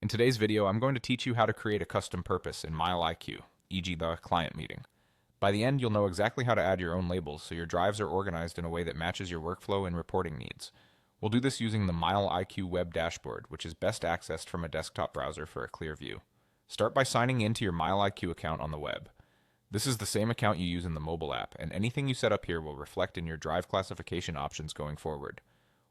In today's video, I'm going to teach you how to create a custom purpose in MileIQ, e.g. the client meeting. By the end, you'll know exactly how to add your own labels so your drives are organized in a way that matches your workflow and reporting needs. We'll do this using the MileIQ web dashboard, which is best accessed from a desktop browser for a clear view. Start by signing into your MileIQ account on the web. This is the same account you use in the mobile app, and anything you set up here will reflect in your drive classification options going forward.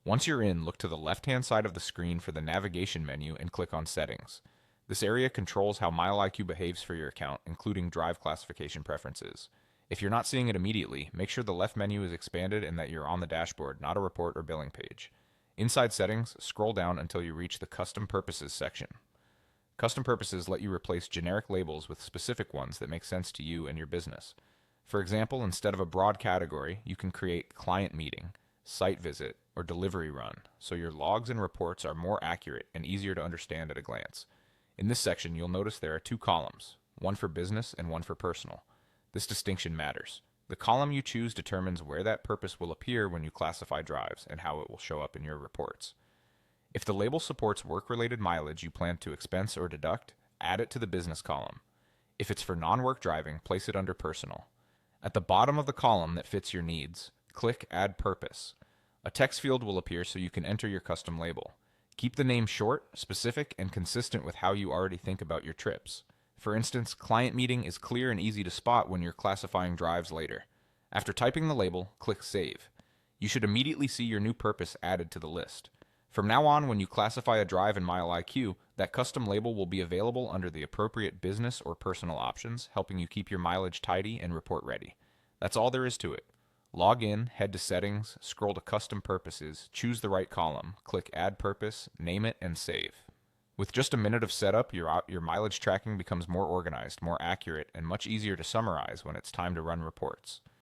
Once you're in, look to the left-hand side of the screen for the navigation menu and click on Settings. This area controls how MileIQ behaves for your account, including drive classification preferences. If you're not seeing it immediately, make sure the left menu is expanded and that you're on the dashboard, not a report or billing page. Inside Settings, scroll down until you reach the Custom Purposes section. Custom Purposes let you replace generic labels with specific ones that make sense to you and your business. For example, instead of a broad category, you can create Client Meeting, Site Visit, or Delivery Run, so your logs and reports are more accurate and easier to understand at a glance. In this section, you'll notice there are two columns, one for business and one for personal. This distinction matters. The column you choose determines where that purpose will appear when you classify drives and how it will show up in your reports. If the label supports work-related mileage you plan to expense or deduct, add it to the business column. If it's for non-work driving, place it under personal. At the bottom of the column that fits your needs, click Add Purpose. A text field will appear so you can enter your custom label. Keep the name short, specific, and consistent with how you already think about your trips. For instance, Client Meeting is clear and easy to spot when you're classifying drives later. After typing the label, click Save. You should immediately see your new purpose added to the list. From now on, when you classify a drive in MileIQ, that custom label will be available under the appropriate business or personal options, helping you keep your mileage tidy and report ready. That's all there is to it. Log in, head to Settings, scroll to Custom Purposes, choose the right column, click Add Purpose, name it, and save. With just a minute of setup, your mileage tracking becomes more organized, more accurate, and much easier to summarize when it's time to run reports.